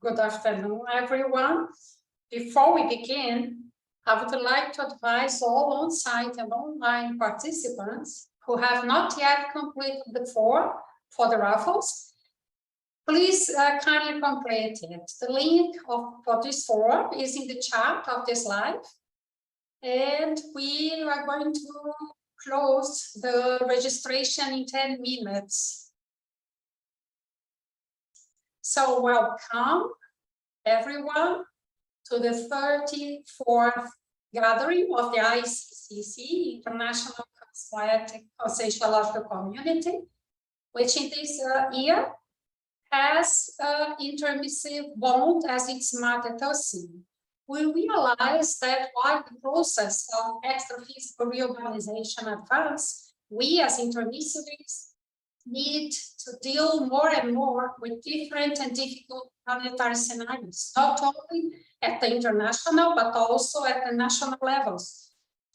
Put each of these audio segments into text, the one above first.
Good afternoon, everyone. Before we begin, I would like to advise all on-site and online participants who have not yet completed the form for the raffles, please kindly complete it. The link for this form is in the chat of this live, and we are going to close the registration in 10 minutes. So welcome, everyone, to the 34th gathering of the ICCC, International Consensual Community, which in this year has intermissive bond as its mother theme. We realize that while the process of extra-physical reorganization advances, we as intermissivists need to deal more and more with different and difficult planetary scenarios, not only at the international, but also at the national levels.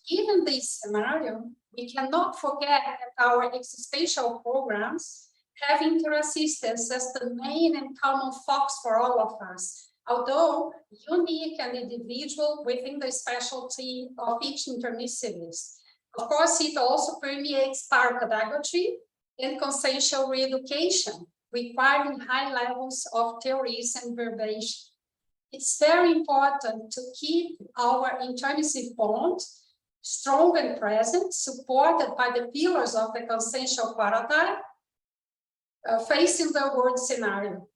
Given this scenario, we cannot forget that our existential programs have interassistance as the main and common focus for all of us, although unique and individual within the specialty of each intermissivist. Of course, it also permeates parapedagogy and consensual re-education, requiring high levels of theories and verbation. It's very important to keep our intermissive bond strong and present, supported by the pillars of the consensual paradigm, facing the world scenario.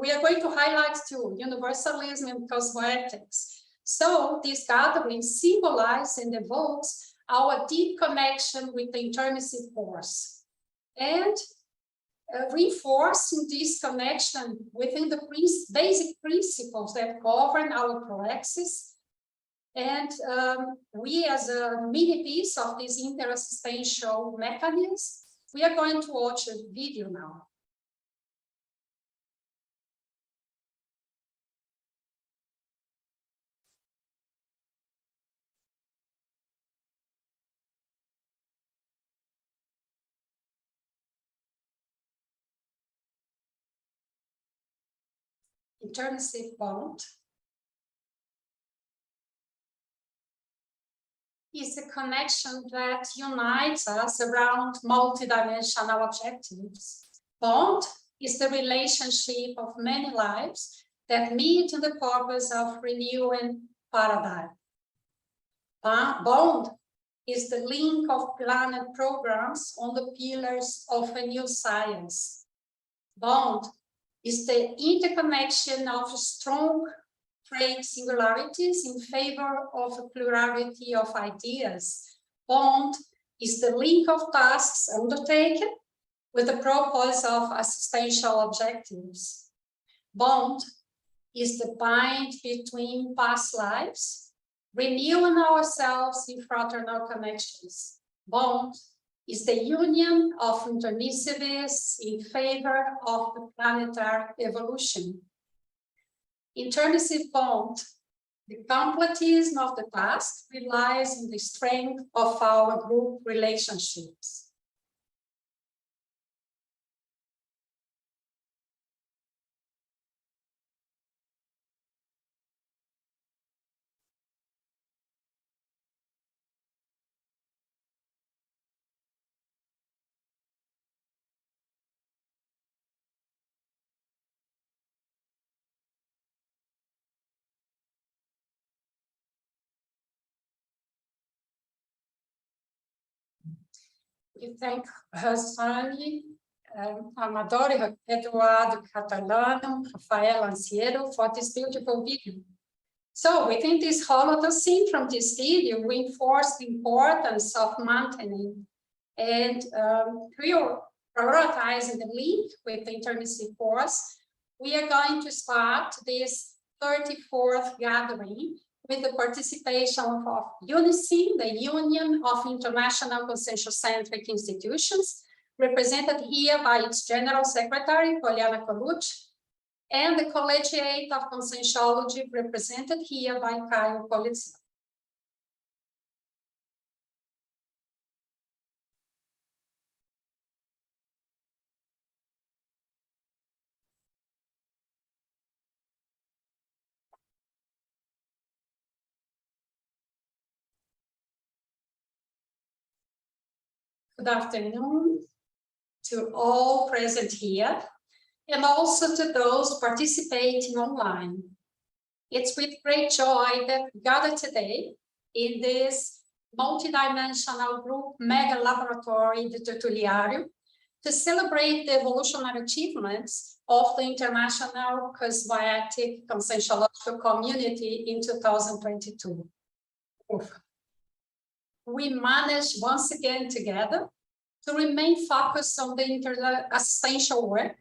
We are going to highlight too universalism and cosmoethics. So this gathering symbolizes and evokes our deep connection with the intermissive force. And reinforcing this connection within the basic principles that govern our praxis. And we, as a mini piece of this interassistential mechanism, we are going to watch a video now. Intermissive bond is a connection that unites us around multidimensional objectives. Bond is the relationship of many lives that meet in the purpose of renewing paradigm. Bond is the link of planet programs on the pillars of a new science. Bond is the interconnection of strong trait singularities in favor of a plurality of ideas. Bond is the link of tasks undertaken with the purpose of existential objectives. Bond is the bind between past lives, renewing ourselves in fraternal connections. Bond is the union of intermissivists in favor of the planetary evolution. Intermissive bond, the completism of the past, relies on the strength of our group relationships. We thank Rosane, Amador, Eduardo Catalano, Rafael Anciero for this beautiful video. So within this holocene from this video, reinforce the importance of maintaining and prioritizing the link with the intermissive force. We are going to start this 34th gathering with the participation of UNICIN, the Union of International Consensual-Centric Institutions, represented here by its General Secretary, Poliana Colucci, and the Collegiate of Consensuology, represented here by Caio Polizzi. Good afternoon to all present here, and also to those participating online. It's with great joy that we gather today in this multidimensional group mega laboratory, the Tertuliarium, to celebrate the evolutionary achievements of the international cosmoetic conscientiological community in 2022. We managed once again together to remain focused on the essential work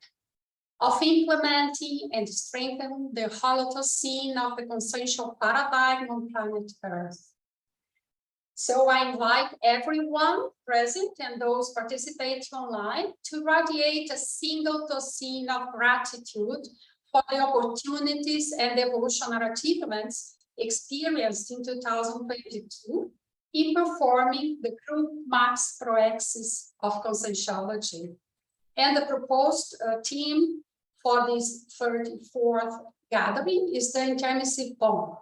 of implementing and strengthening the Holocene of the consensual paradigm on planet Earth. So I invite everyone present and those participating online to radiate a single tocene of gratitude for the opportunities and evolutionary achievements experienced in 2022 in performing the group max proexis of conscientiology. And the proposed theme for this 34th gathering is the intermissive bond.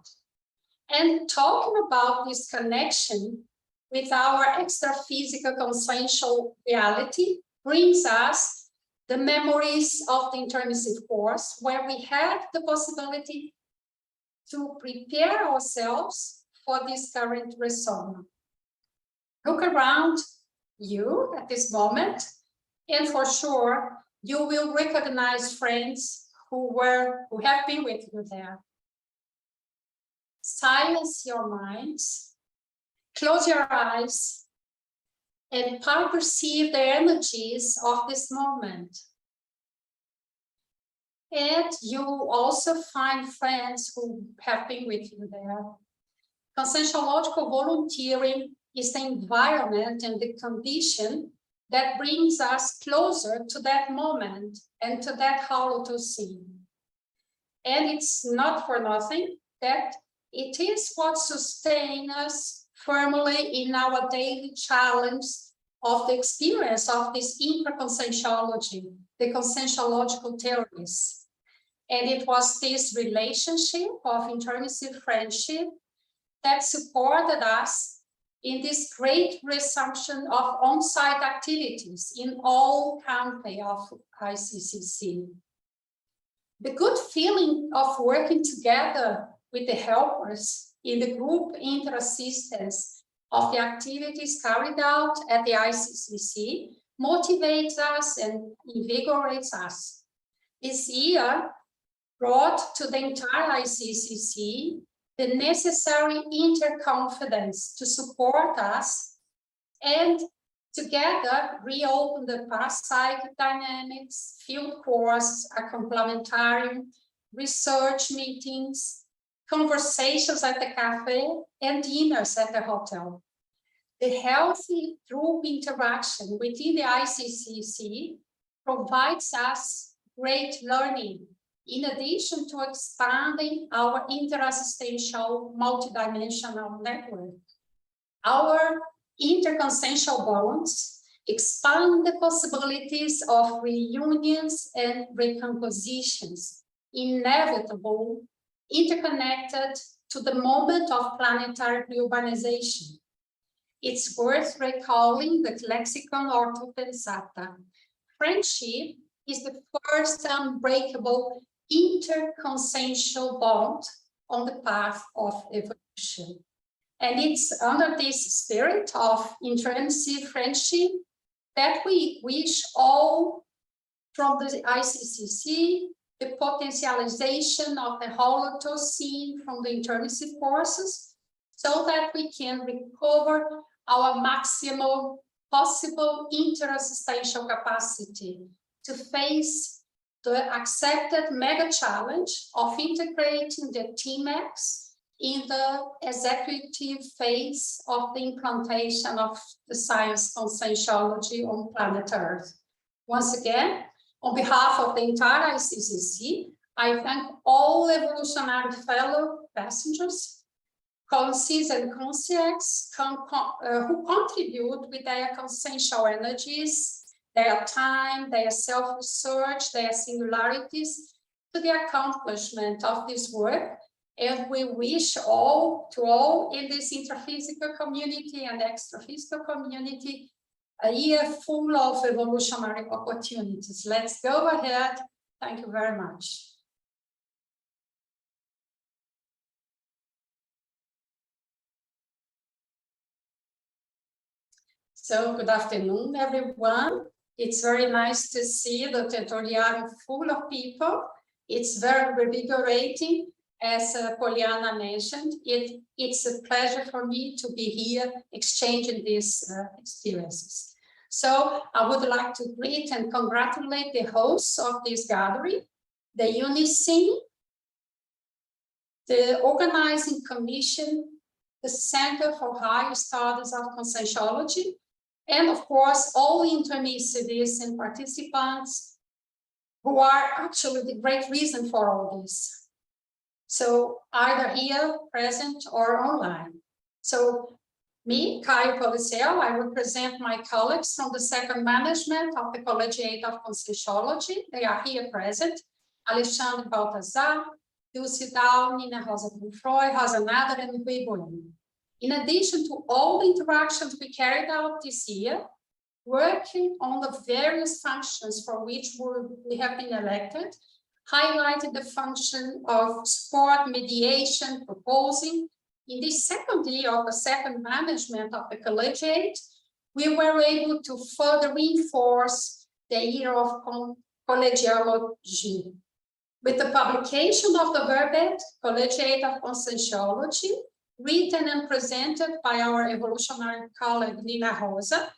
And talking about this connection with our extra-physical consensual reality brings us the memories of the intermissive course, where we had the possibility to prepare ourselves for this current resonance. Look around you at this moment, and for sure, you will recognize friends who have been with you there. Silence your minds, close your eyes, and perceive the energies of this moment. And you will also find friends who have been with you there. Conscientiological volunteering is the environment and the condition that brings us closer to that moment and to that Holocene. And it's not for nothing that it is what sustains us firmly in our daily challenge of the experience of this infraconscientiology, the conscientiological theories. And it was this relationship of intermissive friendship that supported us in this great resumption of on-site activities in all campi of ICCC. The good feeling of working together with the helpers in the group inter-assistance of the activities carried out at the ICCC motivates us and invigorates us. This year brought to the entire ICCC the necessary interconfidence to support us and together reopen the parapsychic dynamics, field courses, a complementarium, research meetings, conversations at the cafe, and dinners at the hotel. The healthy group interaction within the ICCC provides us great learning, in addition to expanding our interassistential multidimensional network. Our interconsciential bonds expand the possibilities of reunions and recompositions, inevitable, interconnected to the moment of planetary reurbanization. It's worth recalling the lexicon orthopensata. Friendship is the first unbreakable interconsciential bond on the path of evolution. And it's under this spirit of intrinsic friendship that we wish all from the ICCC the potentialization of the Holocene from the intermissive courses so that we can recover our maximal possible interassistential capacity to face the accepted mega challenge of integrating the TMAX in the executive phase of the implantation of the science conscientiology on planet Earth. Once again, on behalf of the entire ICCC, I thank all evolutionary fellow passengers, conscients and conscients who contribute with their consciential energies, their time, their self-research, their singularities to the accomplishment of this work. And we wish all in this intraphysical community and extraphysical community a year full of evolutionary opportunities. Let's go ahead. Thank you very much. So good afternoon, everyone. It's very nice to see the Tertuliarium full of people. It's very revigorating. As Poliana mentioned, it's a pleasure for me to be here exchanging these experiences. So I would like to greet and congratulate the hosts of this gathering, the UNICEN, the organizing commission, the Center for Higher Studies of Conscientiology, and of course, all intermediaries and participants who are actually the great reason for all this. So either here, present, or online. So me, Caio Policel, I represent my colleagues from the second management of the Collegiate of Conscientiology. They are here present. Alexandre Baltazar, Dulce Dal, Nina Rosa Bunfroy, Rosa Nader, and Rui Bueno. In addition to all the interactions we carried out this year, working on the various functions for which we have been elected, highlighted the function of support, mediation, proposing. In this second year of the second management of the collegiate, we were able to further reinforce the year of collegiology. With the publication of the verbate, Collegiate of Conscientiology, written and presented by our evolutionary colleague Nina Rosa,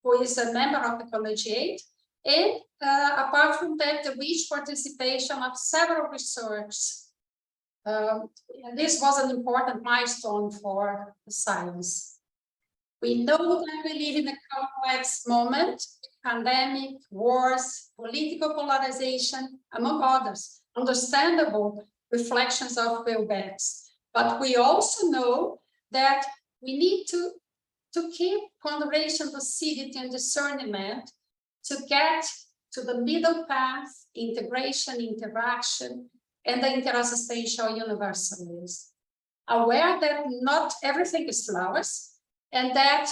who is a member of the collegiate, and apart from that, the rich participation of several research. This was an important milestone for the science. We know that we live in a complex moment, pandemic, wars, political polarization, among others, understandable reflections of Wilbeck's. But we also know that we need to keep ponderation, lucidity, and discernment to get to the middle path, integration, interaction, and the interassistential universalism. Aware that not everything is flowers, and that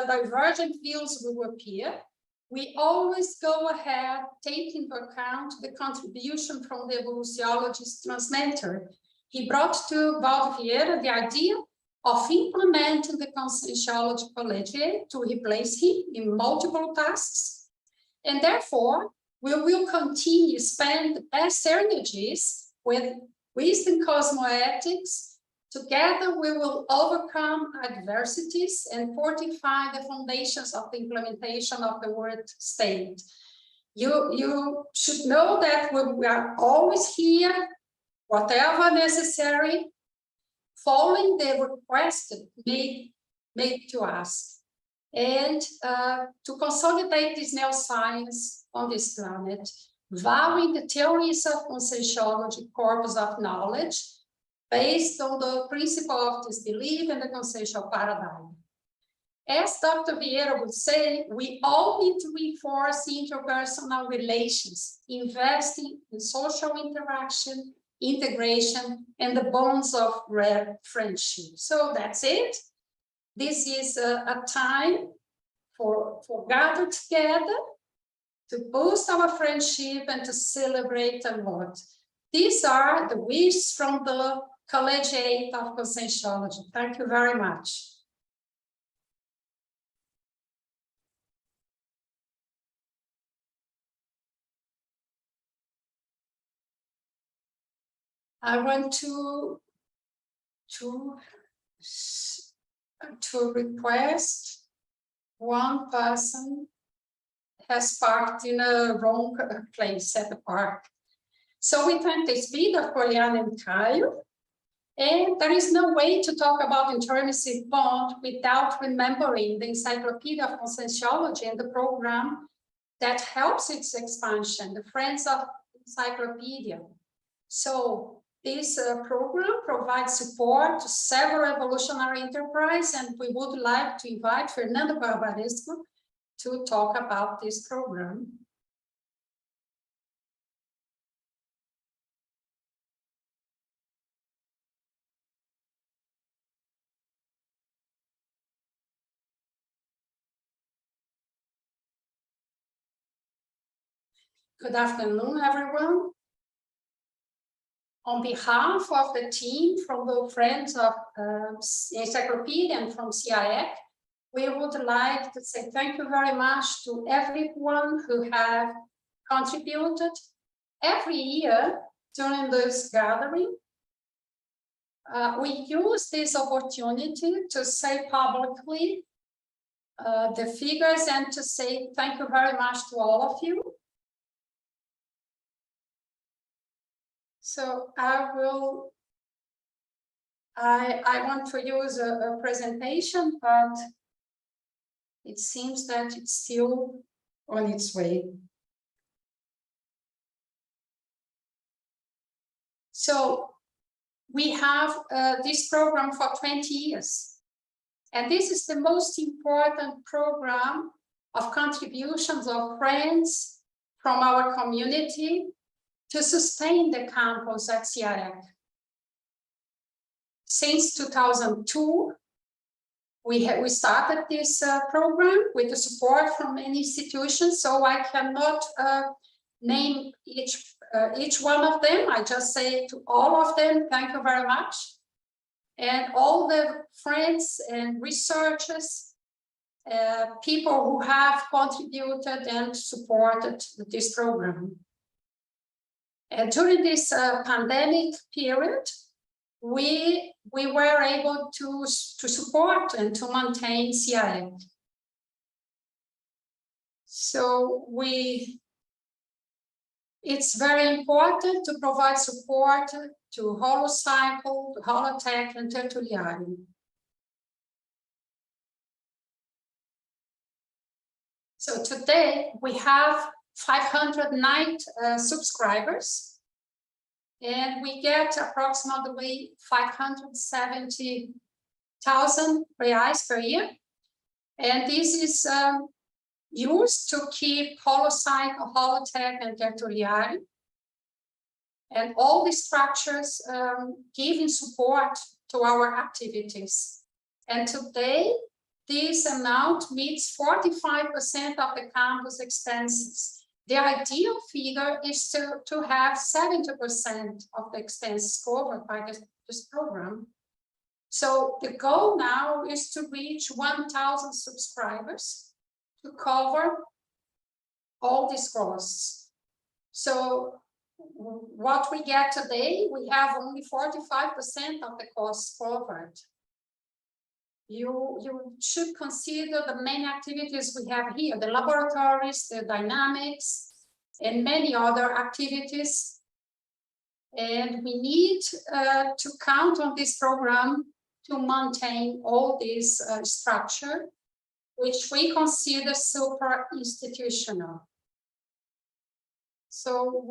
divergent views will appear, we always go ahead, take into account the contribution from the evolutionologist translator. He brought to Valdo Vieira the idea of implementing the conscientiology collegiate to replace him in multiple tasks. And therefore, we will continue to spend the best energies with wisdom cosmoethics. Together, we will overcome adversities and fortify the foundations of the implementation of the word state. You should know that we are always here, whatever necessary, following the request made to us, and to consolidate this neuroscience on this planet, valuing the theories of conscientiology corpus of knowledge based on the principle of disbelief and the consciential paradigm. As Dr. Vieira would say, we all need to reinforce interpersonal relations, investing in social interaction, integration, and the bonds of rare friendship. So that's it. This is a time for gather together to boost our friendship and to celebrate a lot. These are the wishes from the Collegiate of Conscientiology. Thank you very much. I want to request one person has parked in a wrong place at the park. So we thank the speed of Poliana and Caio. And there is no way to talk about intermissive bond without remembering the Encyclopedia of Conscientiology and the program that helps its expansion, the Friends of Encyclopedia. So this program provides support to several evolutionary enterprises, and we would like to invite Fernando Barbaresco to talk about this program. Good afternoon, everyone. On behalf of the team from the Friends of Encyclopedia and from CIEC, we would like to say thank you very much to everyone who have contributed every year during this gathering. We use this opportunity to say publicly the figures and to say thank you very much to all of you. So I want to use a presentation, but it seems that it's still on its way. So we have this program for 20 years. And this is the most important program of contributions of friends from our community to sustain the campus at CIEC. Since 2002, we started this program with the support from many institutions, so I cannot name each one of them. I just say to all of them, thank you very much. And all the friends and researchers, people who have contributed and supported this program. And during this pandemic period, we were able to support and to maintain CIEC. So it's very important to provide support to Holocycle, to Holotech, and Tertuliarium. So today we have 509 subscribers, and we get approximately 570,000 reais per year. And this is used to keep Holocycle, Holotech, and Tertuliarium, and all the structures giving support to our activities. And today, this amount meets 45% of the campus expenses. The ideal figure is to have 70% of the expenses covered by this program. So the goal now is to reach 1,000 subscribers to cover all these costs. So what we get today, we have only 45% of the costs covered. You should consider the main activities we have here, the laboratories, the dynamics, and many other activities. And we need to count on this program to maintain all this structure, which we consider super institutional. So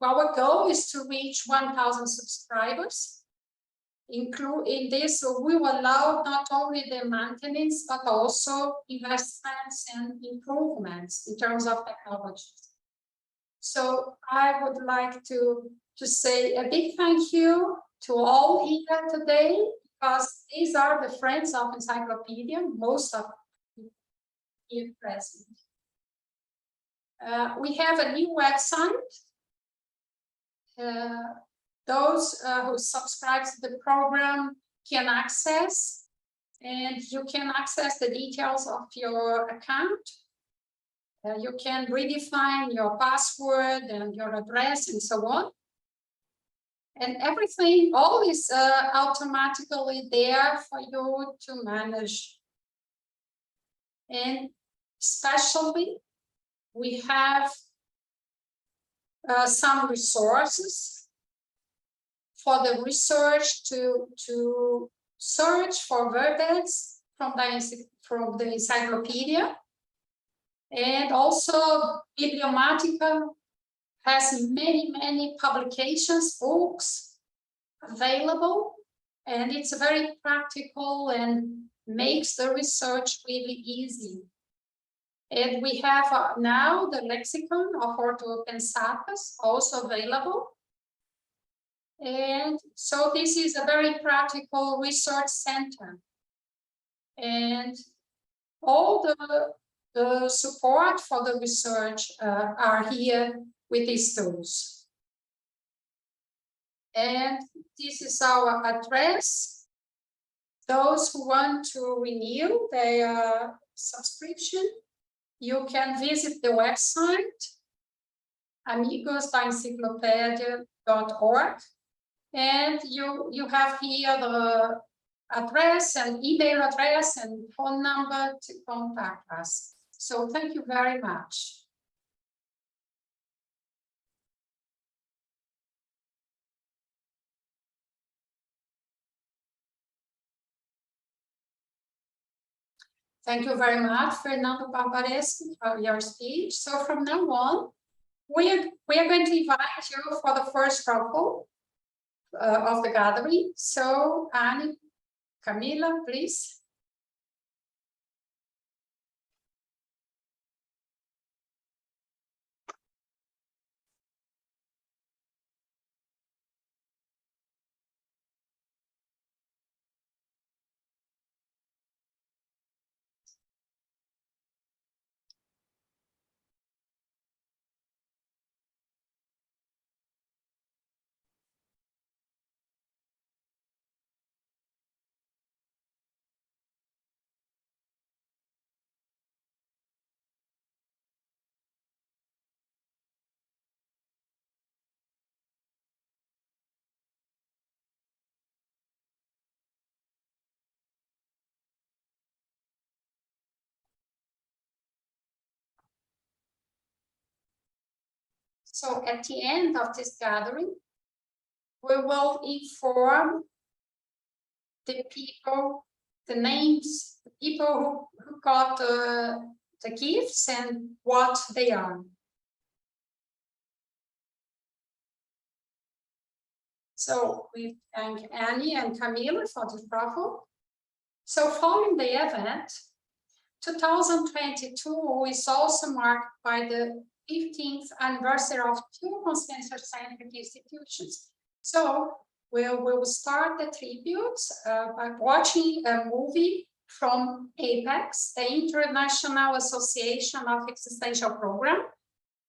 our goal is to reach 1,000 subscribers. In this, we will allow not only the maintenance, but also investments and improvements in terms of technologies. So I would like to say a big thank you to all here today, because these are the friends of Encyclopedia, most of you here present. We have a new website. Those who subscribe to the program can access, and you can access the details of your account. You can redefine your password and your address and so on. And everything, all is automatically there for you to manage. And especially, we have some resources for the research to search for words from the encyclopedia. And also Bibliomatica has many publications, books available, and it's very practical and makes the research really easy. And we have now the lexicon of orthopensatas also available. And so this is a very practical research center. And all the the support for the research are here with these tools. And this is our address. Those who want to renew their subscription, you can visit the website amigosdaenciclopedia.org, and you have here the address and email address and phone number to contact us. So thank you very much. Thank you very much, Fernando Barbareschi, for your speech. So from now on, we are going to invite you for the first couple of the gathering. So Annie, Camila, please. So at the end of this gathering, we will inform the people, the names, the people who got the gifts and what they are. So we thank Annie and Camila for this raffle. So following the event, 2022 is also marked by the 15th anniversary of two consensus scientific institutions. So we'll start the tributes by watching a movie from APEX, the International Association of Existential Program,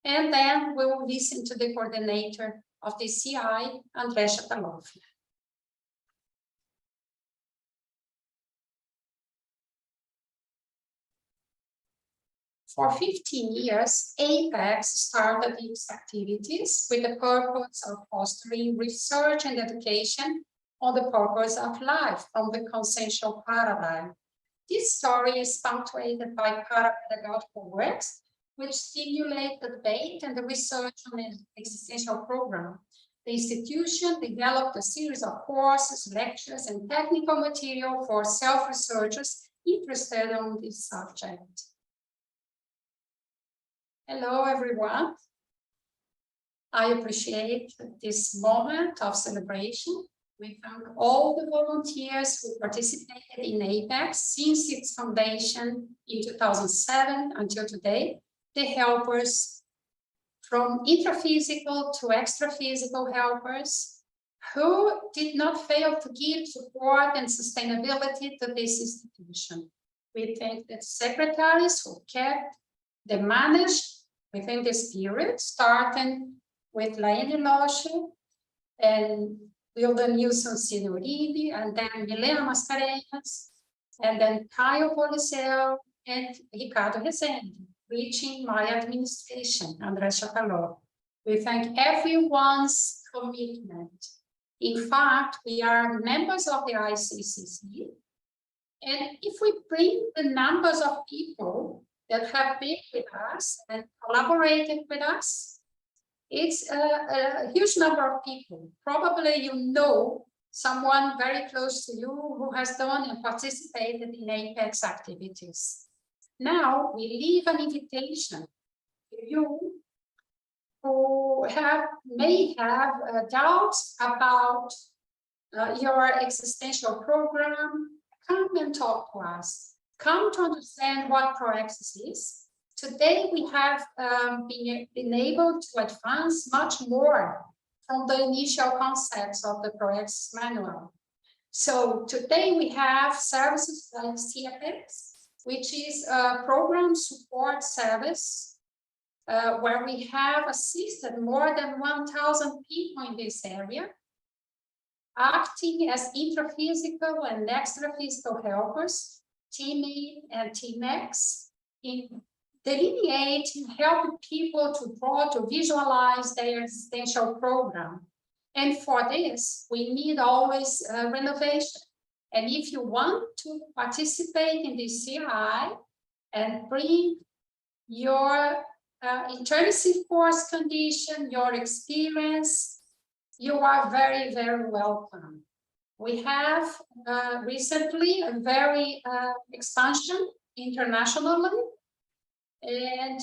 and then we will listen to the coordinator of the CI, André Chatalov. For 15 years, APEX started its activities with the purpose of fostering research and education on the purpose of life from the consensual paradigm. This story is punctuated by parapedagogical works, which stimulate the debate and the research on the existential program. The institution developed a series of courses, lectures, and technical material for self-researchers interested in this subject. Hello, everyone. I appreciate this moment of celebration. We thank all the volunteers who participated in APEX since its foundation in 2007 until today, the helpers from intraphysical to extraphysical helpers who did not fail to give support and sustainability to this institution. We thank the secretaries who kept the managed within this period, starting with Laine Loche and Wilda Nilsson Signorini, and then Milena Mascarenhas, and then Caio Policel and Ricardo Rezende, reaching my administration, André Chatalov. We thank everyone's commitment. In fact, we are members of the ICCC, and if we bring the numbers of people that have been with us and collaborated with us, it's a huge number of people. Probably you know someone very close to you who has done and participated in APEX activities. Now we leave an invitation to you who may have doubts about your existential program. Come and talk to us. Come to understand what ProAccess is. Today we have been able to advance much more from the initial concepts of the ProAccess manual. So today we have services like CFX, which is a program support service where we have assisted more than 1,000 people in this area, acting as intraphysical and extraphysical helpers, teammate and teammates, in delineating, helping people to draw, to visualize their existential program. And for this, we need always renovation. And if you want to participate in the CI and bring your intensive course condition, your experience, you are very, very welcome. We have recently a very expansion internationally, and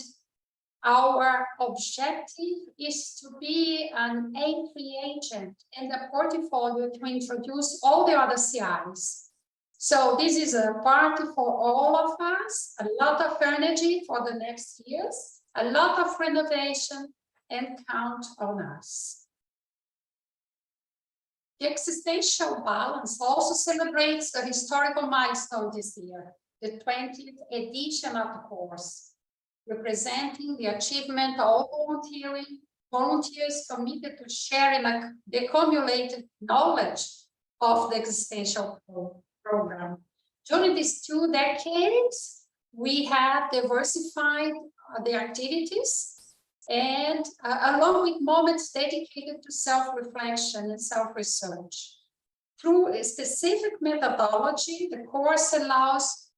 our objective is to be an entry agent in the portfolio to introduce all the other CIs. So this is a party for all of us, a lot of energy for the next years, a lot of renovation, and count on us. The existential balance also celebrates a historical milestone this year, the 20th edition of the course, representing the achievement of all volunteers committed to sharing the accumulated knowledge of the existential program. During these 2 decades, we have diversified the activities and along with moments dedicated to self-reflection and self-research. Through a specific methodology, the course allows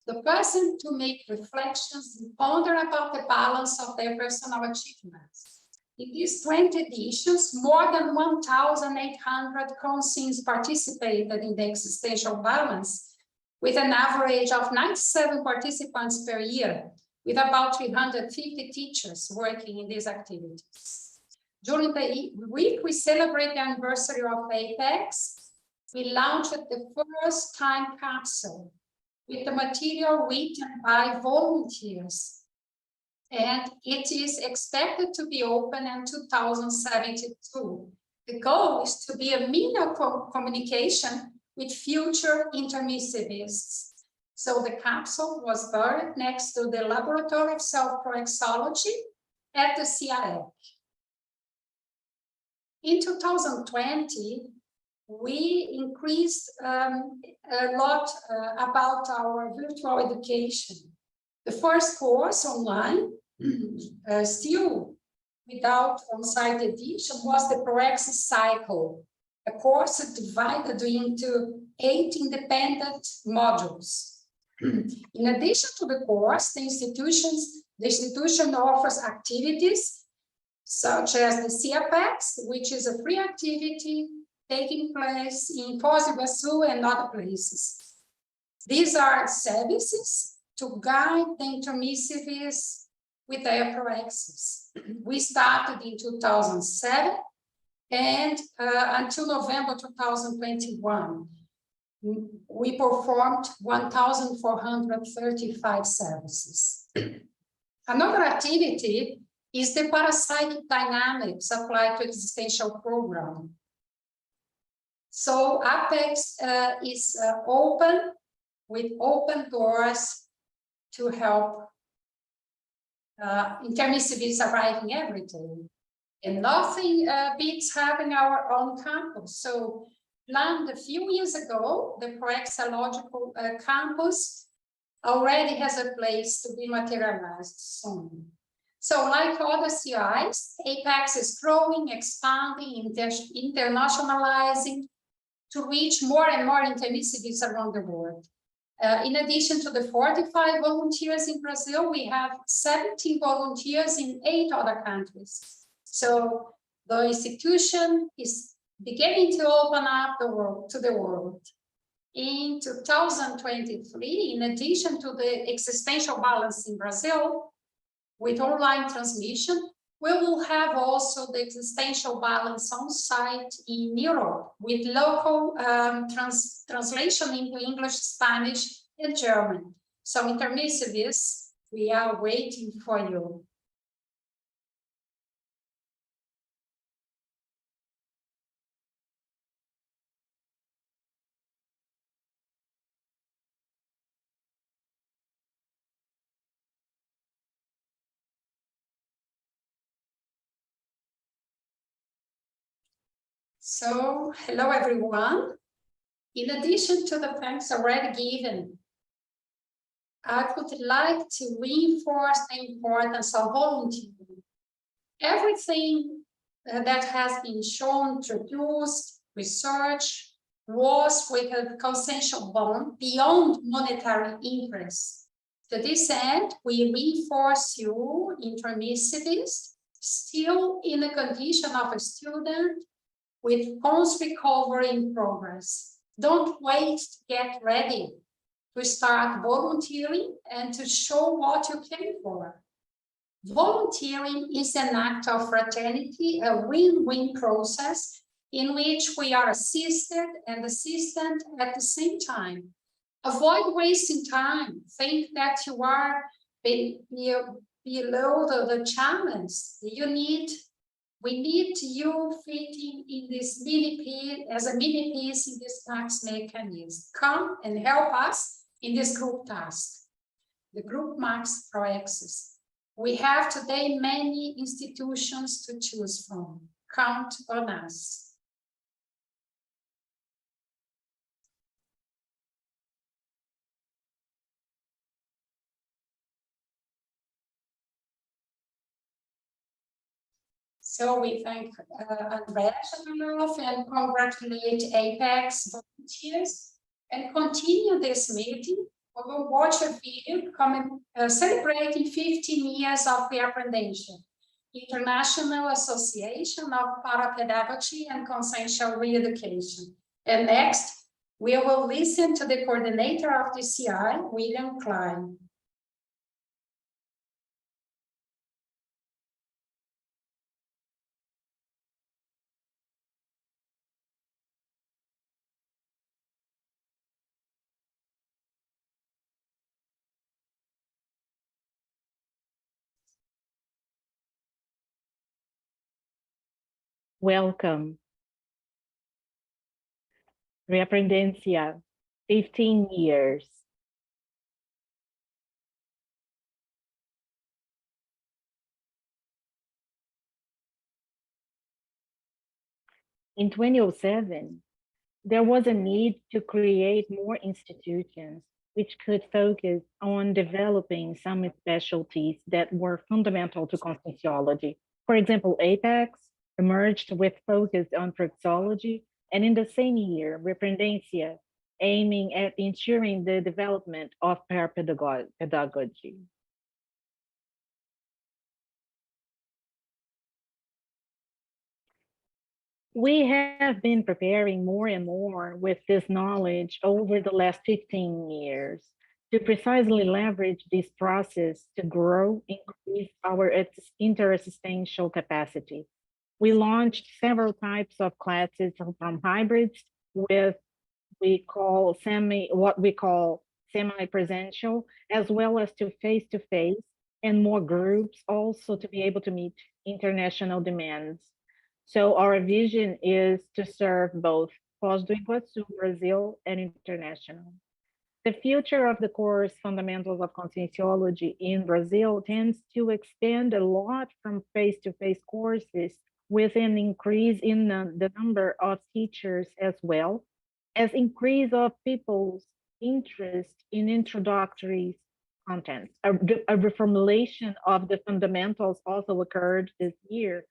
the person to make reflections and ponder about the balance of their personal achievements. In these 20 editions, more than 1,800 conscients participated in the existential balance, with an average of 97 participants per year, with about 350 teachers working in these activities. During the week, we celebrate the anniversary of Apex. We launched the first time capsule with the material written by volunteers. And it is expected to be open in 2072. The goal is to be a means of communication with future intermissivists. So the capsule was buried next to the Laboratory of Self-Proexology at the CIA. In 2020, we increased a lot about our virtual education. The first course online, still without on-site edition, was the Proexis Cycle, a course divided into 8 independent modules. In addition to the course, the institution offers activities such as the CIAPEX, which is a free activity taking place in Foz do Iguaçu and other places. These are services to guide the intermissivists with their proexis. We started in 2007 and until November 2021, we performed 1,435 services. Another activity is the parapsychic dynamics applied to existential programming. So APEX is open with open doors to help intermissivists arriving every day. And nothing beats having our own campus. So planned a few years ago, the Proexological campus already has a place to be materialized soon. So like other CIs, APEX is growing, expanding, internationalizing to reach more and more intermissivists around the world. In addition to the 45 volunteers in Brazil, we have 70 volunteers in 8 other countries. So the institution is beginning to open up the world to the world. In 2023, in addition to the existential balance in Brazil, with online transmission, we will have also the existential balance on site in Europe with local translation into English, Spanish, and German. So intermissivists, we are waiting for you. So, hello everyone. In addition to the thanks already given, I would like to reinforce the importance of volunteering. Everything that has been shown, introduced, research, was with a consensual bond beyond monetary interest. To this end, we reinforce you, intermissivists, still in the condition of a student with post recovery in progress. Don't wait to get ready to start volunteering and to show what you came for. Volunteering is an act of fraternity, a win-win process in which we are assisted and assistant at the same time. Avoid wasting time. Think that you are below the challenge. We need you fitting in this as a mini piece in this task mechanism. Come and help us in this group task. The group Max Pro Access. We have today many institutions to choose from. Count on us. So we thank Andrea Shamanov and congratulate Apex volunteers and continue this meeting. We will watch a video celebrating 15 years of reapprehension, International Association of Parapedagogy and Consensual Reeducation. And next, we will listen to the coordinator of the CI, William Klein. Welcome. Reaprendencia, 15 years. In 2007, there was a need to create more institutions which could focus on developing some specialties that were fundamental to conscientiology. For example, APEX emerged with focus on praxology, and in the same year, Reaprendencia, aiming at ensuring the development of parapedagogy. We have been preparing more and more with this knowledge over the last 15 years to precisely leverage this process to grow, increase our interexistential capacity. We launched several types of classes from hybrids with what we call semi-presential, as well as to face-to-face, and more groups also to be able to meet international demands. So our vision is to serve both Foz do Iguaçu, Brazil, and international. The future of the course Fundamentals of Conscientiology in Brazil tends to expand a lot from face-to-face courses with an increase in the number of teachers as well as increase of people's interest in introductory content. A reformulation of the fundamentals also occurred this year.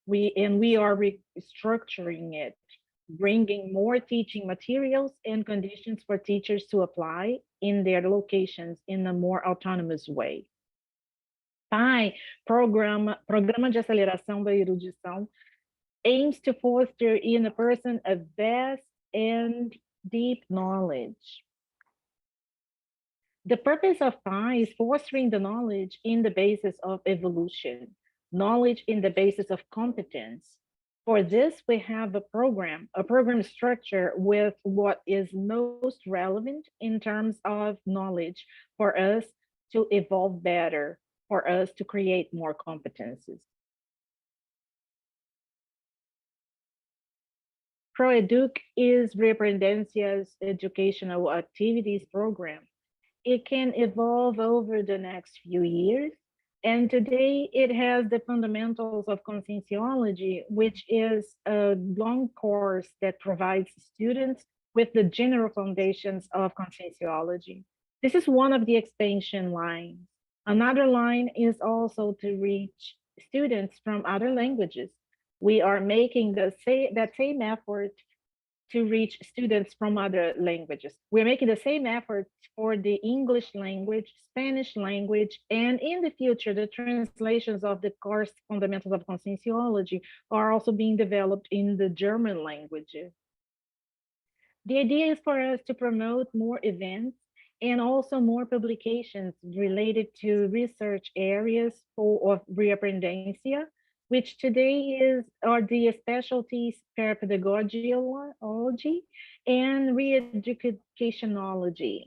We are restructuring it, bringing more teaching materials and conditions for teachers to apply in their locations in a more autonomous way. PAI, Programa de Aceleração da Erudição, aims to foster in a person a vast and deep knowledge. The purpose of PAI is fostering the knowledge in the basis of evolution, knowledge in the basis of competence. For this, we have a program structure with what is most relevant in terms of knowledge for us to evolve better, for us to create more competencies. ProEduc is Reaprendencia's educational activities program. It can evolve over the next few years And today it has the fundamentals of conscientiology, which is a long course that provides students with the general foundations of conscientiology. This is one of the expansion lines. Another line is also to reach students from other languages. We are making that same effort to reach students from other languages. We're making the same efforts for the English language, Spanish language, and in the future, the translations of the course Fundamentals of Conscientiology are also being developed in the German languages. The idea is for us to promote more events and also more publications related to research areas of reaprendencia, which today are the specialties parapedagogy and reeducationology.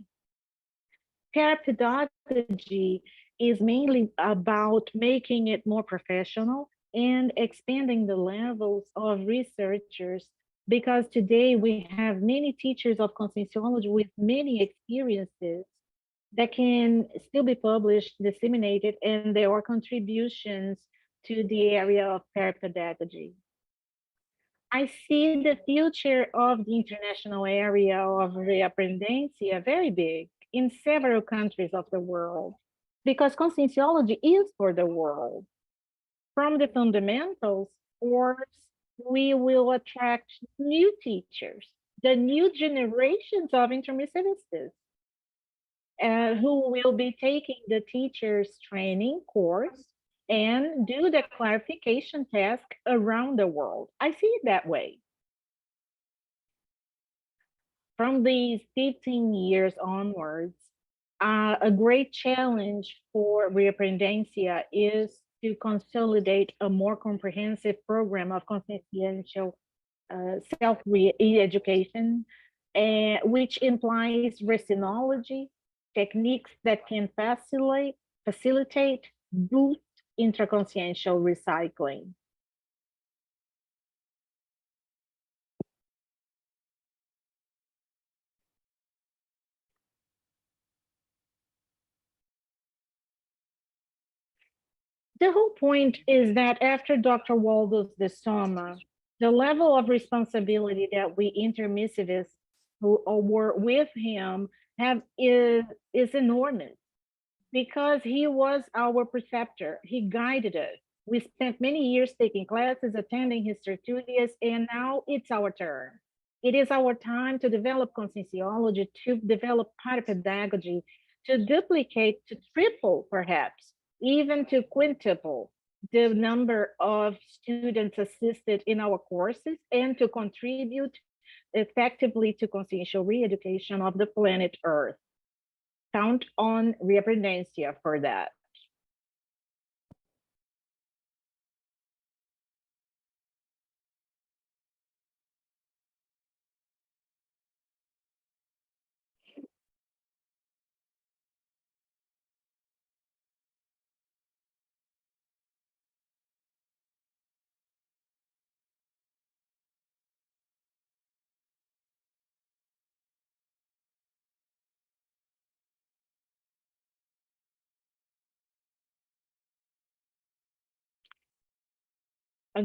Parapedagogy is mainly about making it more professional and expanding the levels of researchers, because today we have many teachers of conscientiology with many experiences that can still be published, disseminated, and there are contributions to the area of parapedagogy. I see the future of the international area of reaprendencia very big in several countries of the world, because conscientiology is for the world. From the fundamentals course, we will attract new teachers, the new generations of intermissivists, who will be taking the teacher's training course and do the clarification task around the world. I see it that way. From these 15 years onwards, a great challenge for reaprendencia is to consolidate a more comprehensive program of consciential self-education, which implies recinology, techniques that can facilitate, boost interconsciential recycling. The whole point is that after Dr. Waldo's de Soma, the level of responsibility that we intermissivists who were with him is enormous, because he was our preceptor. He guided us. We spent many years taking classes, attending his tertulias, and now it's our turn. It is our time to develop conscientiology, to develop parapedagogy, to duplicate, to triple perhaps, even to quintuple the number of students assisted in our courses, and to contribute effectively to consciential re-education of the planet Earth. Count on reaprendencia for that.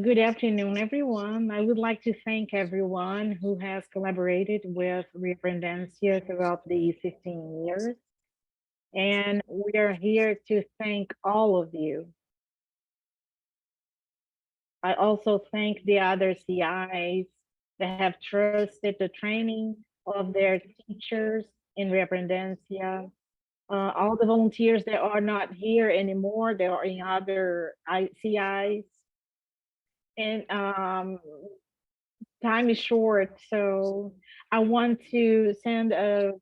Good afternoon, everyone. I would like to thank everyone who has collaborated with Reaprendencia throughout these 15 years. And we are here to thank all of you. I also thank the other CIs that have trusted the training of their teachers in Reaprendencia. All the volunteers that are not here anymore, they are in other CIs. And time is short, so I want to send a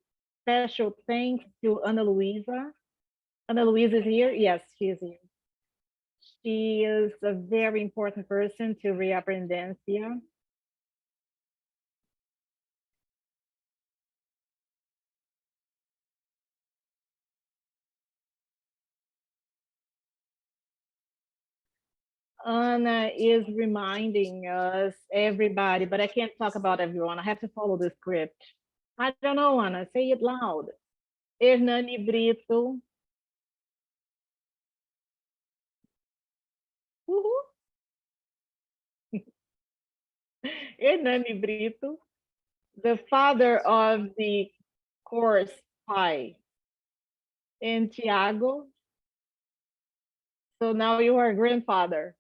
special thanks to Ana Luisa. Ana Luisa is here? Yes, she is here. She is a very important person to Reaprendencia. Ana is reminding us, everybody, but I can't talk about everyone. I have to follow the script. I don't know, Ana, say it loud. Hernani Brito, Hernani Brito, the father of the course Pi, and Tiago. So now you are grandfather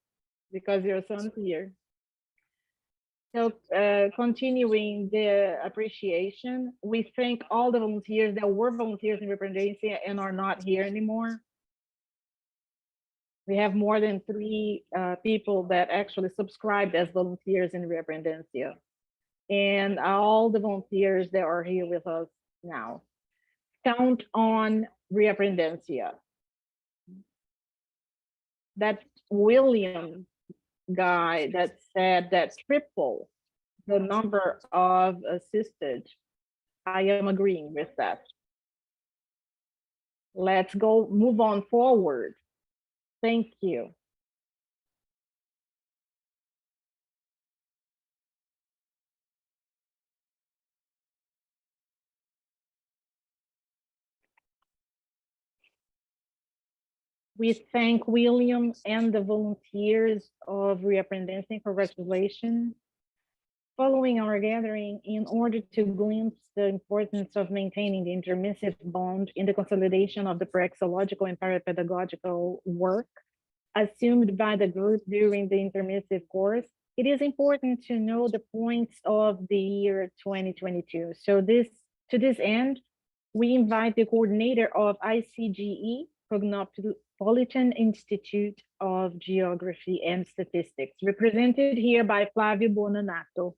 because your son's here. So continuing the appreciation, we thank all the volunteers that were volunteers in Representation and are not here anymore. We have more than 3 people that actually subscribed as volunteers in Representation, and all the volunteers that are here with us now. Count on Representation. That William guy that said that triple the number of assisted, I am agreeing with that. Let's go move on forward. Thank you. We thank William and the volunteers of Reaprendência. Congratulations. Following our gathering, in order to glimpse the importance of maintaining the intermissive bond in the consolidation of the praxeological and parapedagogical work assumed by the group during the intermissive course, it is important to know the points of the year 2022. So to this end, we invite the coordinator of ICGE, Cosmopolitan Institute of Geography and Statistics, represented here by Flavio Bonanato.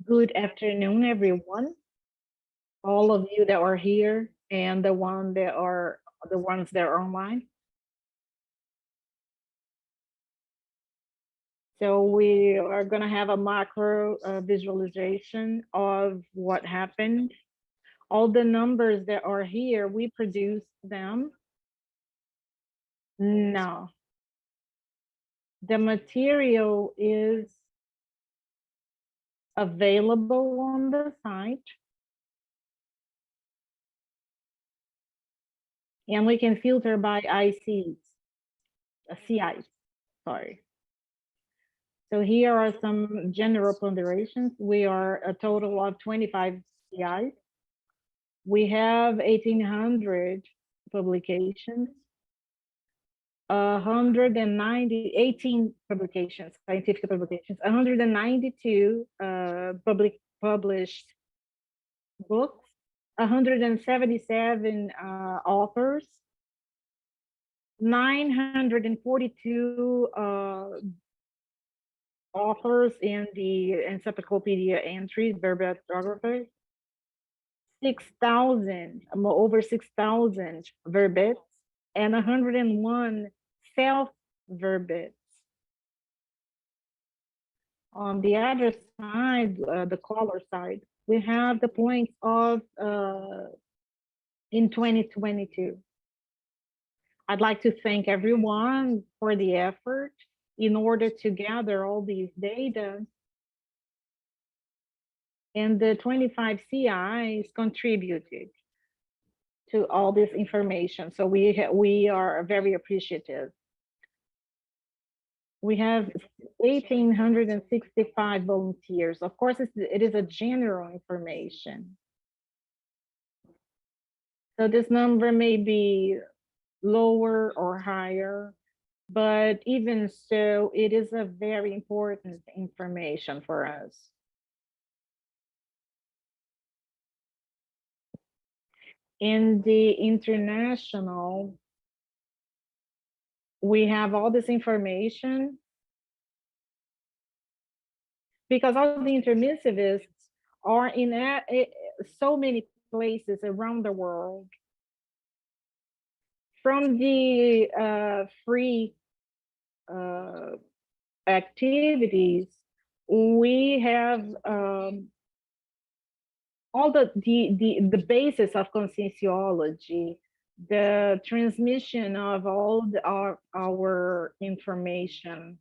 Good afternoon, everyone. All of you that are here and the ones that are online. So we are going to have a macro visualization of what happened. All the numbers that are here, we produced them. No. The material is available on the site. And we can filter by CIs, sorry. So here are some general ponderations. We are a total of 25 CIs. We have 1,800 publications, 18 publications, scientific publications, 192 published books, 177 authors, 942 authors in the encyclopedia entries, verbatimography, 6,000, over 6,000 verbets, and 101 self-verbets. On the other side, the color side, we have the points of in 2022. I'd like to thank everyone for the effort in order to gather all these data. And the 25 CIs contributed to all this information. So we are very appreciative. We have 1,865 volunteers. Of course, it is a general information. So this number may be lower or higher, but even so, it is a very important information for us. In the international, we have all this information because all the intermissivists are in so many places around the world. From the free activities, we have all the basis of conscienciology, the transmission of all our information.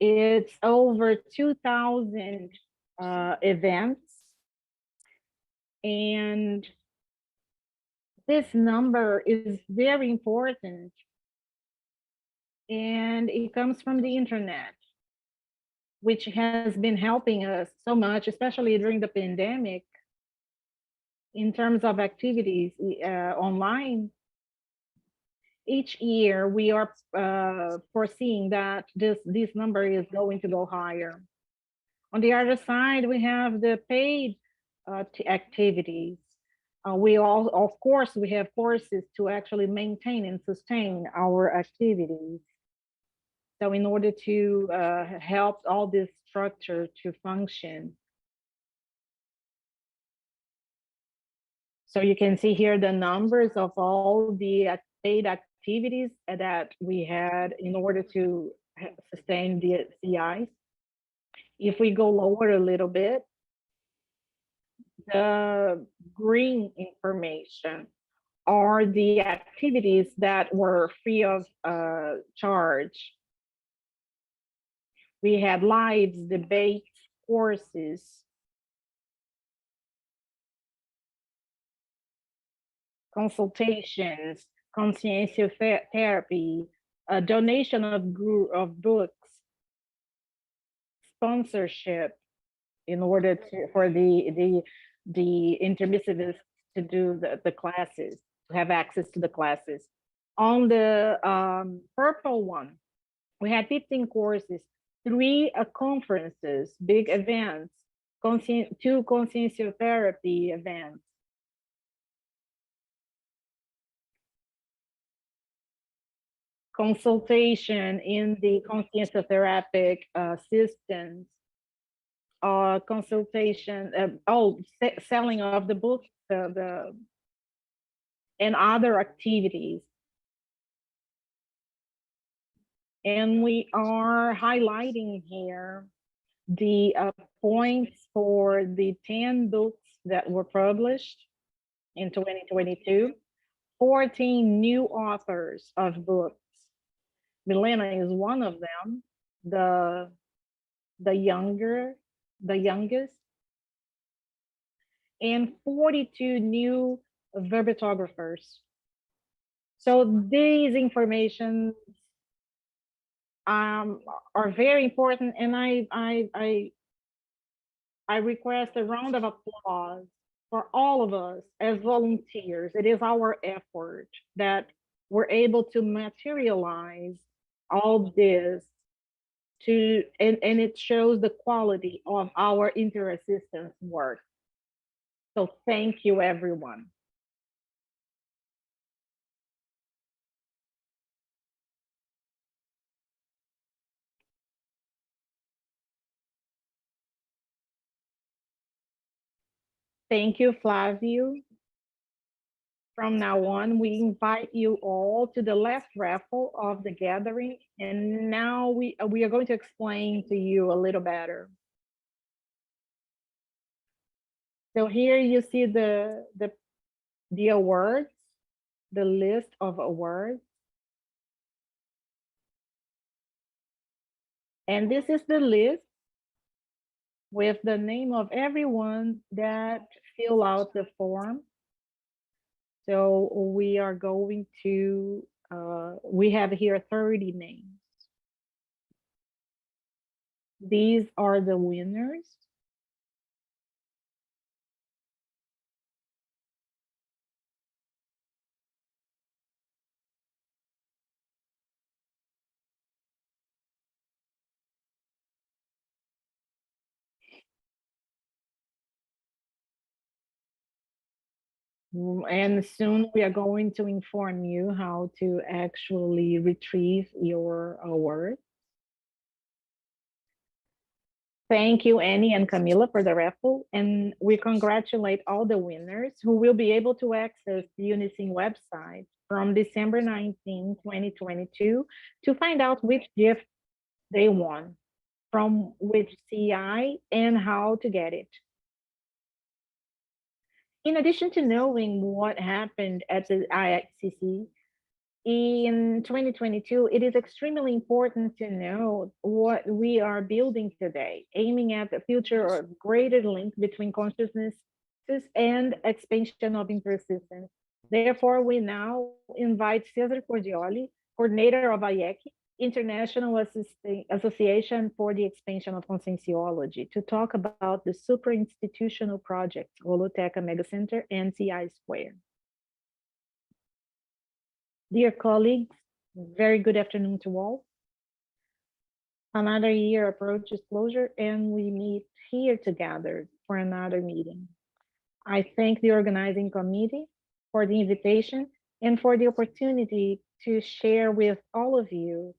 It's over 2,000 events, and this number is very important, and it comes from the internet, which has been helping us so much, especially during the pandemic, in terms of activities online. Each year, we are foreseeing that this number is going to go higher. On the other side, we have the paid activities. Of course, we have courses to actually maintain and sustain our activities. So in order to help all this structure to function. So you can see here the numbers of all the paid activities that we had in order to sustain the CIs. If we go lower a little bit, the green information are the activities that were free of charge. We had lives, debates, courses, consultations, conscientious therapy, a donation of books, sponsorship in order for the intermissivists to do the classes, to have access to the classes. On the purple one, we had 15 courses, 3 conferences, big events, 2 conscientious therapy events. Consultation in the conscientious therapeutic systems, consultation, selling of the book, and other activities. And we are highlighting here the points for the 10 books that were published in 2022, 14 new authors of books. Milena is one of them, the youngest, and 42 new verbitographers. So these information are very important, and I request a round of applause for all of us as volunteers. It is our effort that we're able to materialize all this and it shows the quality of our interassistance work. So thank you, everyone. Thank you, Flavio. From now on, we invite you all to the last raffle of the gathering. And now we are going to explain to you a little better. So here you see the awards, the list of awards. And this is the list with the name of everyone that fill out the form. So we are going to, we have here 30 names. These are the winners. And soon we are going to inform you how to actually retrieve your award. Thank you, Annie and Camila, for the raffle. And we congratulate all the winners who will be able to access the Unisyn website from December 19, 2022 to find out which gift they won, from which CI, and how to get it. In addition to knowing what happened at the IXCC in 2022, it is extremely important to know what we are building today, aiming at the future of greater link between consciousness and expansion of intersistence. Therefore, we now invite Cesar Cordioli, coordinator of IEC, International Association for the Expansion of Conscienciology, to talk about the super-institutional project, Holoteca Megacenter and CI Square. Dear colleagues, very good afternoon to all. Another year approaches closure and we meet here together for another meeting. I thank the organizing committee for the invitation and for the opportunity to share with all of you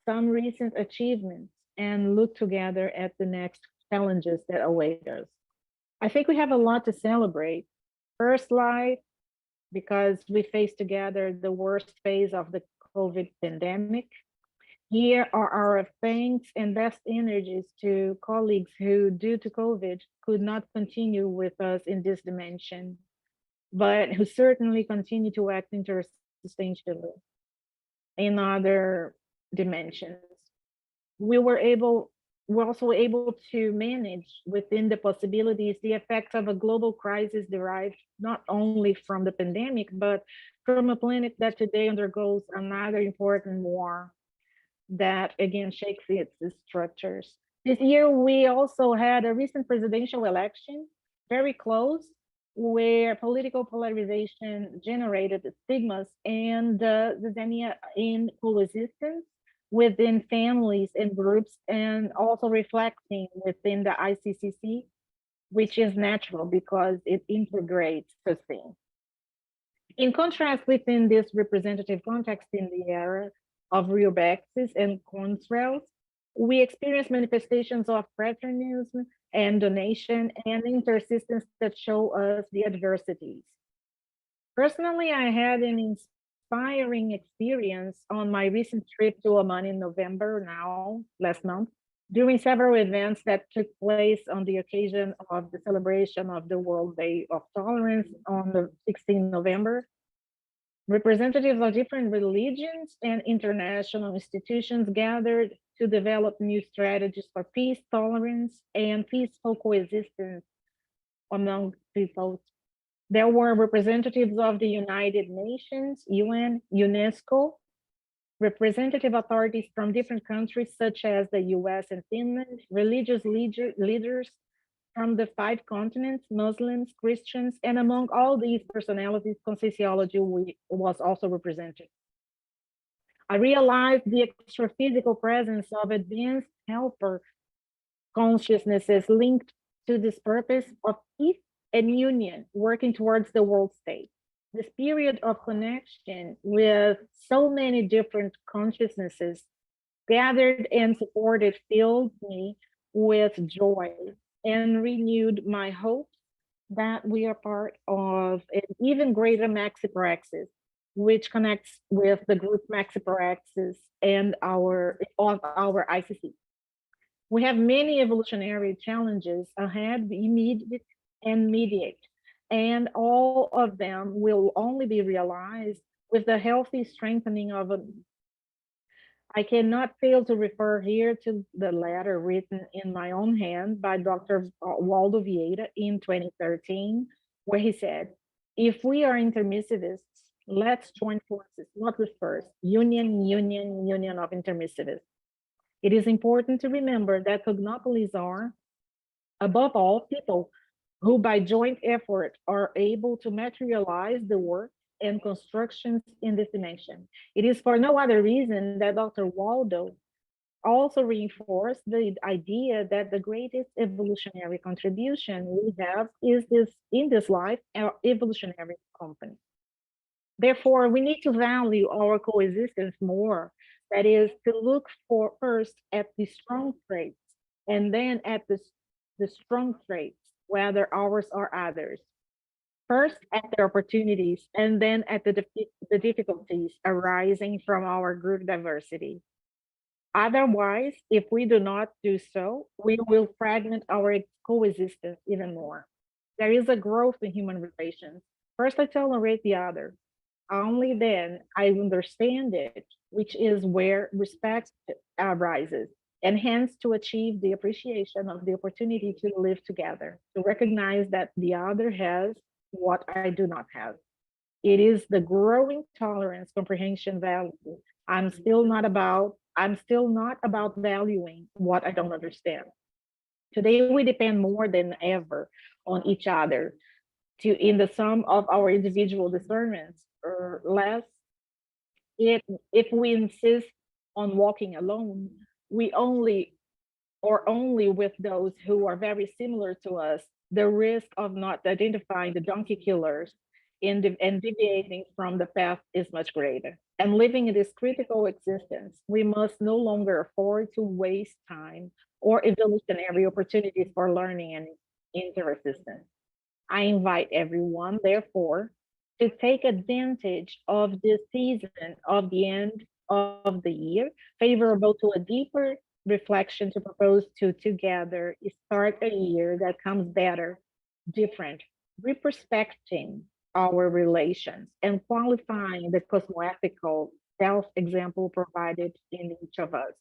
some recent achievements and look together at the next challenges that await us. I think we have a lot to celebrate. First slide, because we face together the worst phase of the COVID pandemic. Here are our thanks and best energies to colleagues who, due to COVID, could not continue with us in this dimension, but who certainly continue to act intersubstantially in other dimensions. We're also able to manage within the possibilities the effects of a global crisis derived not only from the pandemic, but from a planet that today undergoes another important war that again shakes its structures. This year, we also had a recent presidential election, very close, where political polarization generated stigmas and the in coexistence within families and groups, and also reflecting within the ICCC, which is natural because it integrates the thing. In contrast, within this representative context in the era of urbexes and contrails, we experience manifestations of fraternism and donation and intersistence that show us the adversities. Personally, I had an inspiring experience on my recent trip to Oman in November last month, during several events that took place on the occasion of the celebration of the World Day of Tolerance on the 16th November. Representatives of different religions and international institutions gathered to develop new strategies for peace, tolerance, and peaceful coexistence among peoples. There were representatives of the United Nations, UN, UNESCO, representative authorities from different countries such as the US and Finland, religious leaders from the 5 continents, Muslims, Christians, and among all these personalities, Conscienciology was also represented. I realized the extra-physical presence of advanced helper consciousnesses linked to this purpose of peace and union, working towards the world state. This period of connection with so many different consciousnesses gathered and supported filled me with joy and renewed my hopes that we are part of an even greater Maxi-Praxis, which connects with the group Maxi-Praxis and our ICC. We have many evolutionary challenges ahead, immediate and mediate, and all of them will only be realized with the healthy strengthening of I cannot fail to refer here to the letter written in my own hand by Dr. Waldo Vieira in 2013, where he said, if we are intermissivists, let's join forces, not disperse, union of intermissivists. It is important to remember that cognopolis are, above all, people who by joint effort are able to materialize the work and constructions in this dimension. It is for no other reason that Dr. Waldo also reinforced the idea that the greatest evolutionary contribution we have is in this life, our evolutionary company. Therefore, we need to value our coexistence more. That is to look for first at the strong traits and then at the strong traits, whether ours or others. First at the opportunities and then at the difficulties arising from our group diversity. Otherwise, if we do not do so, we will fragment our coexistence even more. There is a growth in human relations. First, I tolerate the other. Only then I understand it, which is where respect arises, and hence to achieve the appreciation of the opportunity to live together, to recognize that the other has what I do not have. It is the growing tolerance, comprehension, value. I'm still not about valuing what I don't understand. Today, we depend more than ever on each other to in the sum of our individual discernments, or less if we insist on walking alone, we only with those who are very similar to us, the risk of not identifying the donkey killers and deviating from the path is much greater. And living in this critical existence, we must no longer afford to waste time or evolutionary opportunities for learning and interresistance. I invite everyone, therefore, to take advantage of this season of the end of the year, favorable to a deeper reflection to propose to together start a year that comes better, different, retrospecting our relations and qualifying the cosmoethical self-example provided in each of us.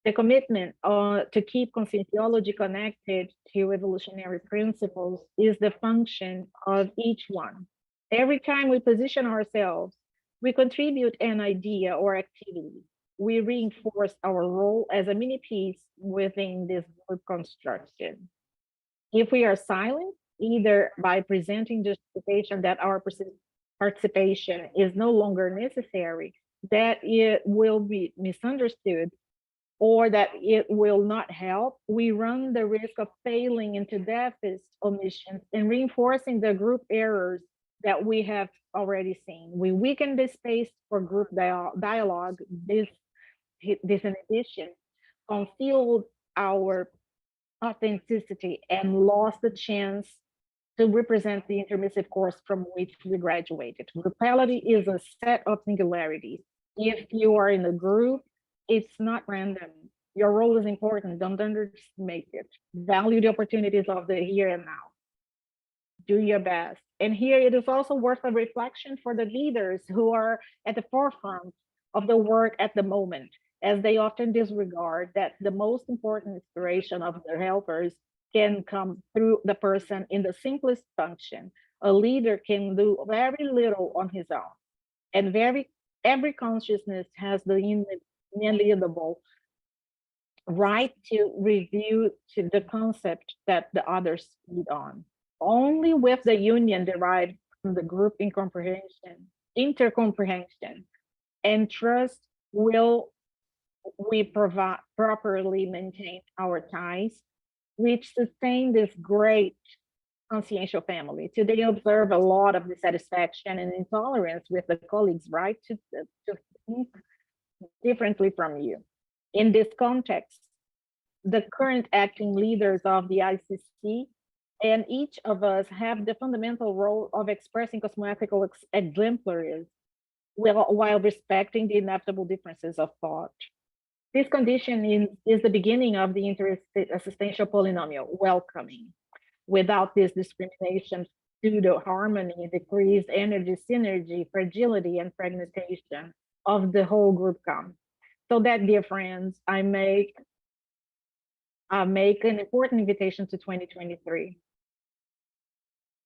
The commitment to keep conscientiology connected to evolutionary principles is the function of each one. Every time we position ourselves, we contribute an idea or activity. We reinforce our role as a mini piece within this group construction. If we are silent, either by presenting justification that our participation is no longer necessary, that it will be misunderstood, or that it will not help, we run the risk of failing into deficits, omissions, and reinforcing the group errors that we have already seen. We weaken the space for group dialogue, this in addition, concealed our authenticity and lost the chance to represent the intermissive course from which we graduated. Grupality is a set of singularities. If you are in a group, it's not random. Your role is important. Don't underestimate it. Value the opportunities of the here and now. Do your best. And here it is also worth a reflection for the leaders who are at the forefront of the work at the moment, as they often disregard that the most important inspiration of their helpers can come through the person in the simplest function. A leader can do very little on his own, and every consciousness has the inalienable right to review to the concept that the others feed on. Only with the union derived from the group intercomprehension, and trust will we provide properly maintain our ties, which sustain this great consciential family. Today, observe a lot of dissatisfaction and intolerance with the colleagues' right to think differently from you. In this context, the current acting leaders of the ICC and each of us have the fundamental role of expressing cosmoethical exemplaries while respecting the inevitable differences of thought. This condition is the beginning of the interassistential polynomial, welcoming. Without this discrimination, pseudo-harmony, decreased energy, synergy, fragility, and fragmentation of the whole group come. So that, dear friends, I make an important invitation to 2023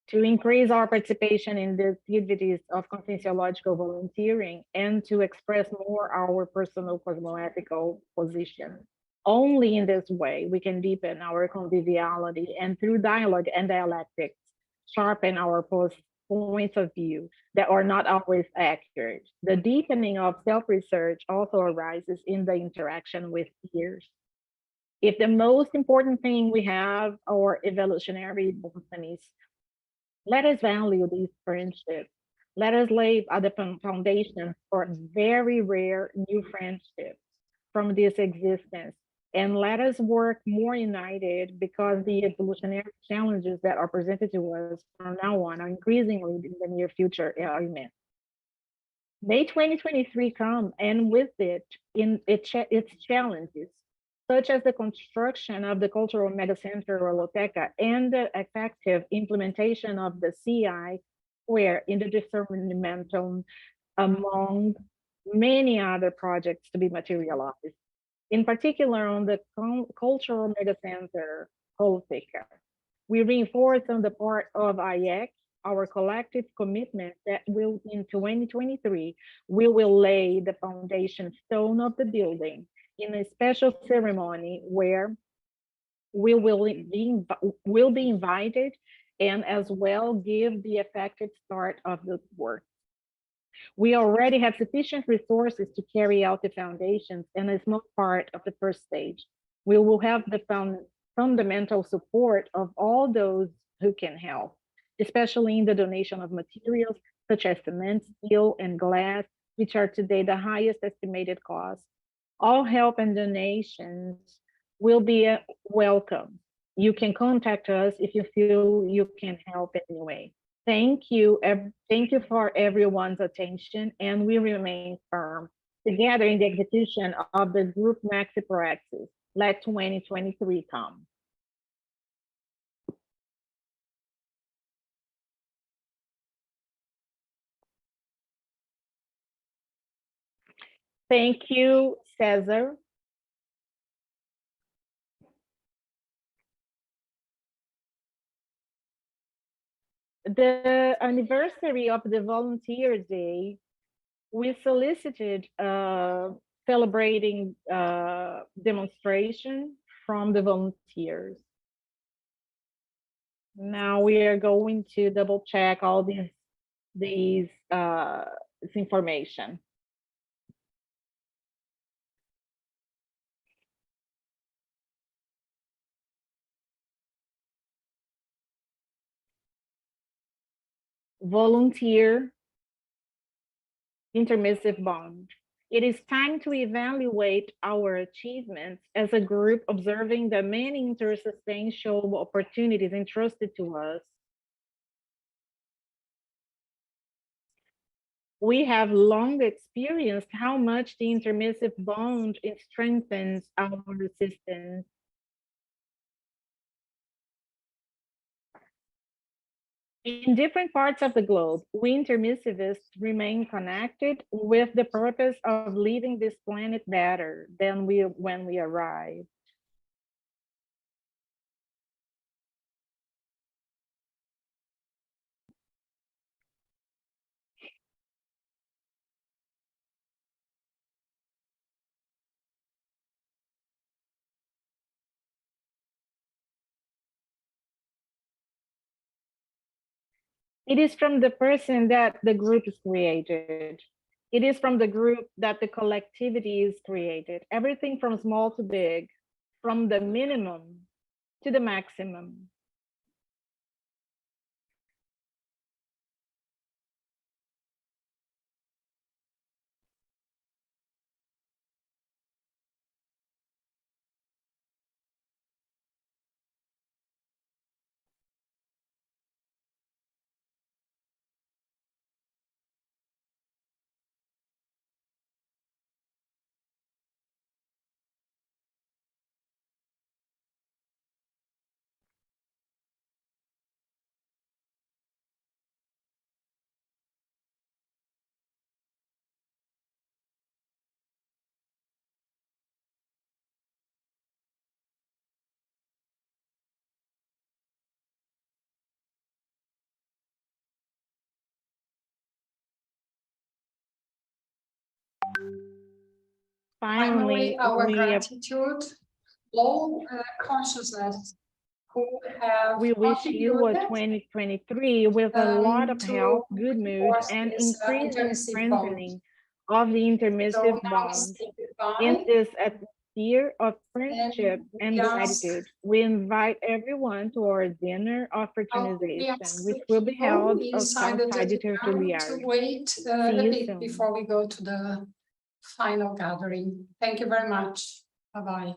to increase our participation in the activities of conscientiological volunteering and to express more our personal cosmoethical position. Only in this way we can deepen our conviviality and through dialogue and dialectics, sharpen our points of view that are not always accurate. The deepening of self-research also arises in the interaction with peers. If the most important thing we have are evolutionary botanies, let us value these friendships. Let us lay the foundation for very rare new friendships from this existence. And let us work more united because the evolutionary challenges that are presented to us from now on are increasingly in the near future are immense. May 2023 come, and with it, its challenges, such as the construction of the Cultural Megacenter Roloteca and the effective implementation of the CI Square in the discernmental, among many other projects to be materialized. In particular, on the Cultural Megacenter Roloteca, we reinforce on the part of IEC our collective commitment that will, in 2023, we will lay the foundation stone of the building in a special ceremony where we will be invited and as well give the effective start of the work. We already have sufficient resources to carry out the foundations and a small part of the first stage. We will have the fundamental support of all those who can help, especially in the donation of materials such as cement, steel, and glass, which are today the highest estimated cost. All help and donations will be welcome. You can contact us if you feel you can help in any way. Thank you for everyone's attention, and we remain firm together in the execution of the group Maxi Praxis. Let 2023 come. Thank you, Cesar. The anniversary of the Volunteer Day, we solicited celebrating demonstration from the volunteers. Now we are going to double check all this information. Volunteer intermissive bond. It is time to evaluate our achievements as a group, observing the many intersubstantial opportunities entrusted to us. We have long experienced how much the intermissive bond strengthens our resistance. In different parts of the globe, we intermissivists remain connected with the purpose of leaving this planet better than when we arrived. It is from the person that the group is created. It is from the group that the collectivity is created. Everything from small to big, from the minimum to the maximum. Finally, our gratitude, all consciousness who have we wish you a 2023 with a lot of health, good mood, and increasing strengthening of the intermissive bond. In this atmosphere of friendship and gratitude, we invite everyone to our dinner of fraternization, which will be held outside the Tertuliarium. To wait a bit before we go to the final gathering. Thank you very much. Bye-bye.